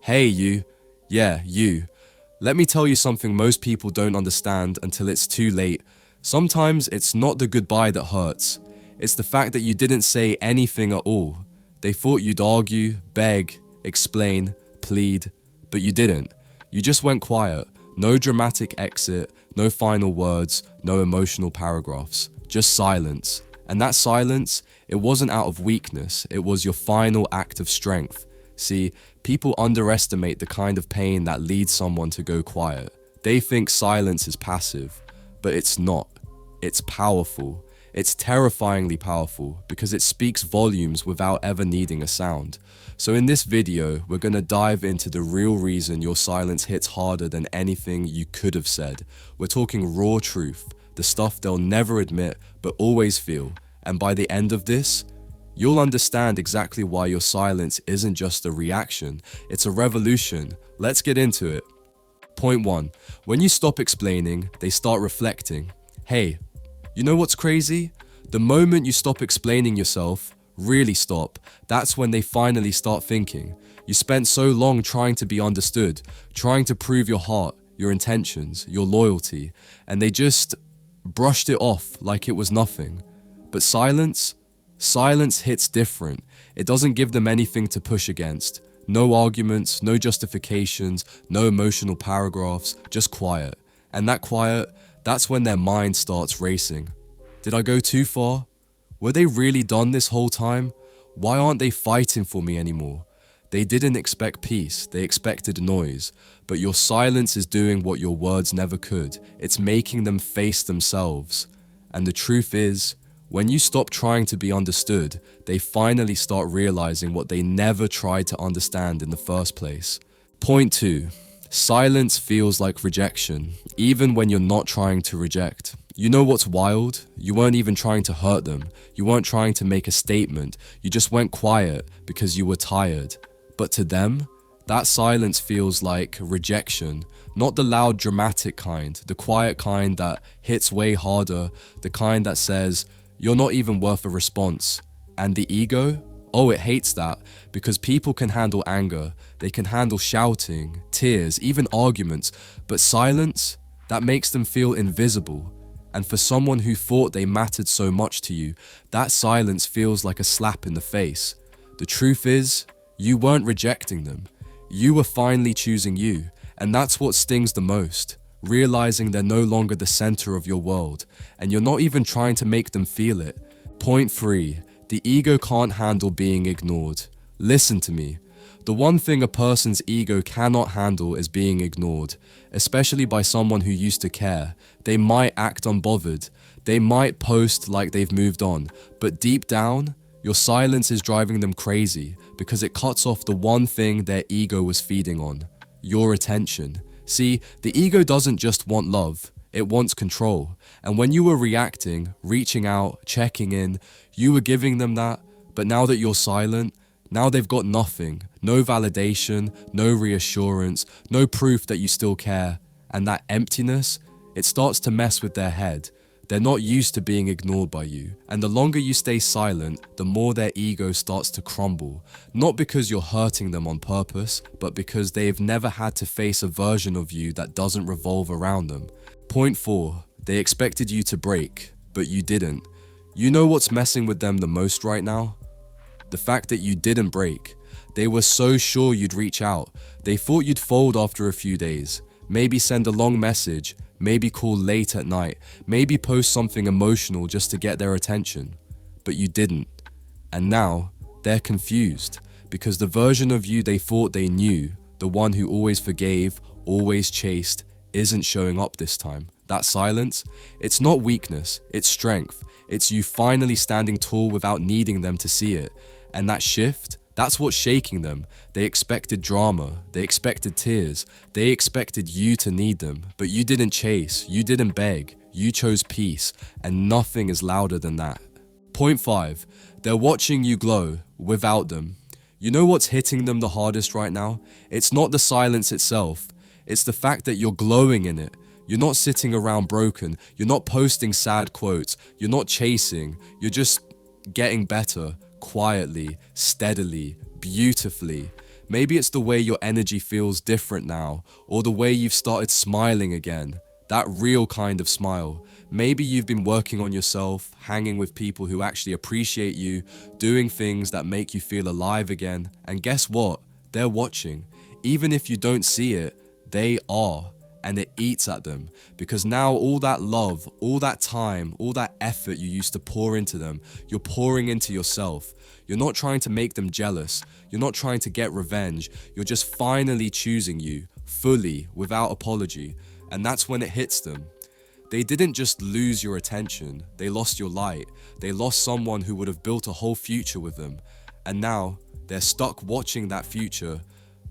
Hey, you. Yeah, you. Let me tell you something most people don't understand until it's too late. Sometimes it's not the goodbye that hurts. It's the fact that you didn't say anything at all. They thought you'd argue, beg, explain, plead, but you didn't. You just went quiet. No dramatic exit, no final words, no emotional paragraphs. Just silence. And that silence, it wasn't out of weakness, it was your final act of strength. See, people underestimate the kind of pain that leads someone to go quiet. They think silence is passive, but it's not. It's powerful. It's terrifyingly powerful because it speaks volumes without ever needing a sound. So in this video, we're gonna dive into the real reason your silence hits harder than anything you could have said. We're talking raw truth, the stuff they'll never admit but always feel. And by the end of this, you'll understand exactly why your silence isn't just a reaction, it's a revolution. Let's get into it. Point 1. When you stop explaining, they start reflecting. Hey, you know what's crazy? The moment you stop explaining yourself, really stop, that's when they finally start thinking. You spent so long trying to be understood, trying to prove your heart, your intentions, your loyalty, and they just brushed it off like it was nothing. But silence hits different. It doesn't give them anything to push against. No arguments, no justifications, no emotional paragraphs, just quiet. And that quiet, that's when their mind starts racing. Did I go too far? Were they really done this whole time? Why aren't they fighting for me anymore? They didn't expect peace, they expected noise. But your silence is doing what your words never could. It's making them face themselves. And the truth is, when you stop trying to be understood, they finally start realizing what they never tried to understand in the first place. Point 2. Silence feels like rejection, even when you're not trying to reject. You know what's wild? You weren't even trying to hurt them. You weren't trying to make a statement. You just went quiet because you were tired. But to them, that silence feels like rejection. Not the loud dramatic kind, the quiet kind that hits way harder, the kind that says, you're not even worth a response. And the ego? Oh, it hates that, because people can handle anger, they can handle shouting, tears, even arguments, but silence, that makes them feel invisible. And for someone who thought they mattered so much to you, that silence feels like a slap in the face. The truth is, you weren't rejecting them. You were finally choosing you, and that's what stings the most. Realizing they're no longer the center of your world, and you're not even trying to make them feel it. Point 3. The ego can't handle being ignored. Listen to me. The one thing a person's ego cannot handle is being ignored, especially by someone who used to care. They might act unbothered. They might post like they've moved on, but deep down, your silence is driving them crazy because it cuts off the one thing their ego was feeding on, your attention. See, the ego doesn't just want love, it wants control. And when you were reacting, reaching out, checking in, you were giving them that, but now that you're silent, now they've got nothing. No validation, no reassurance, no proof that you still care. And that emptiness, it starts to mess with their head. They're not used to being ignored by you. And the longer you stay silent, the more their ego starts to crumble. Not because you're hurting them on purpose, but because they've never had to face a version of you that doesn't revolve around them. Point 4. They expected you to break, but you didn't. You know what's messing with them the most right now? The fact that you didn't break. They were so sure you'd reach out. They thought you'd fold after a few days. Maybe send a long message. Maybe call late at night, maybe post something emotional just to get their attention. But you didn't. And now, they're confused, because the version of you they thought they knew, the one who always forgave, always chased, isn't showing up this time. That silence, it's not weakness, it's strength. It's you finally standing tall without needing them to see it. And that shift, that's what's shaking them. They expected drama, they expected tears, they expected you to need them, but you didn't chase, you didn't beg, you chose peace, and nothing is louder than that. Point 5. They're watching you glow, without them. You know what's hitting them the hardest right now? It's not the silence itself, it's the fact that you're glowing in it. You're not sitting around broken, you're not posting sad quotes, you're not chasing, you're just getting better. Quietly, steadily, beautifully. Maybe it's the way your energy feels different now, or the way you've started smiling again. That real kind of smile. Maybe you've been working on yourself, hanging with people who actually appreciate you, doing things that make you feel alive again. And guess what? They're watching. Even if you don't see it, they are. And it eats at them, because now all that love, all that time, all that effort you used to pour into them, you're pouring into yourself. You're not trying to make them jealous. You're not trying to get revenge. You're just finally choosing you, fully, without apology. And that's when it hits them. They didn't just lose your attention. They lost your light. They lost someone who would have built a whole future with them. And now they're stuck watching that future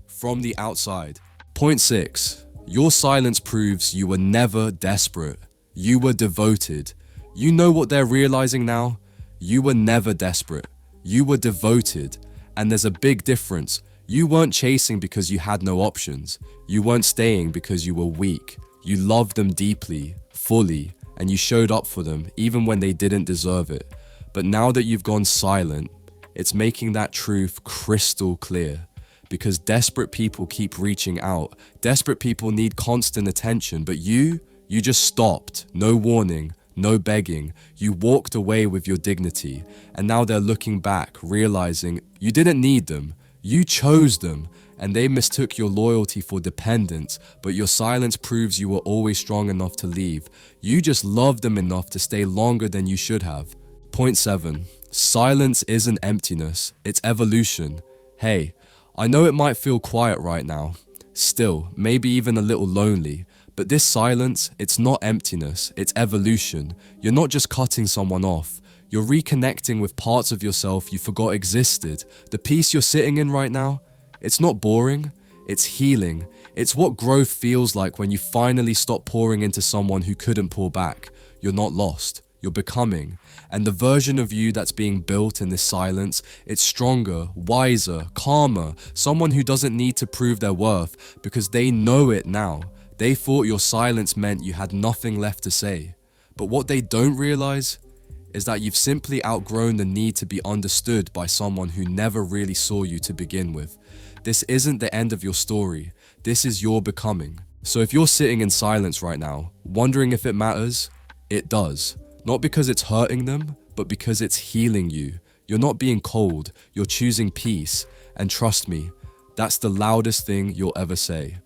from the outside. Point 6. Your silence proves you were never desperate. You were devoted. You know what they're realizing now? You were never desperate. You were devoted. And there's a big difference. You weren't chasing because you had no options. You weren't staying because you were weak. You loved them deeply, fully, and you showed up for them even when they didn't deserve it. But now that you've gone silent, it's making that truth crystal clear. Because desperate people keep reaching out. Desperate people need constant attention, but you just stopped. No warning, no begging. You walked away with your dignity. And now they're looking back, realizing you didn't need them. You chose them. And they mistook your loyalty for dependence, but your silence proves you were always strong enough to leave. You just loved them enough to stay longer than you should have. Point 7. Silence isn't emptiness, it's evolution. Hey, I know it might feel quiet right now, still, maybe even a little lonely, but this silence, it's not emptiness, it's evolution. You're not just cutting someone off, you're reconnecting with parts of yourself you forgot existed. The peace you're sitting in right now, it's not boring, it's healing. It's what growth feels like when you finally stop pouring into someone who couldn't pour back. You're not lost. You're becoming, and the version of you that's being built in this silence, it's stronger, wiser, calmer, someone who doesn't need to prove their worth because they know it now. They thought your silence meant you had nothing left to say. But what they don't realize is that you've simply outgrown the need to be understood by someone who never really saw you to begin with. This isn't the end of your story. This is your becoming. So if you're sitting in silence right now, wondering if it matters, it does. Not because it's hurting them, but because it's healing you. You're not being cold, you're choosing peace. And trust me, that's the loudest thing you'll ever say.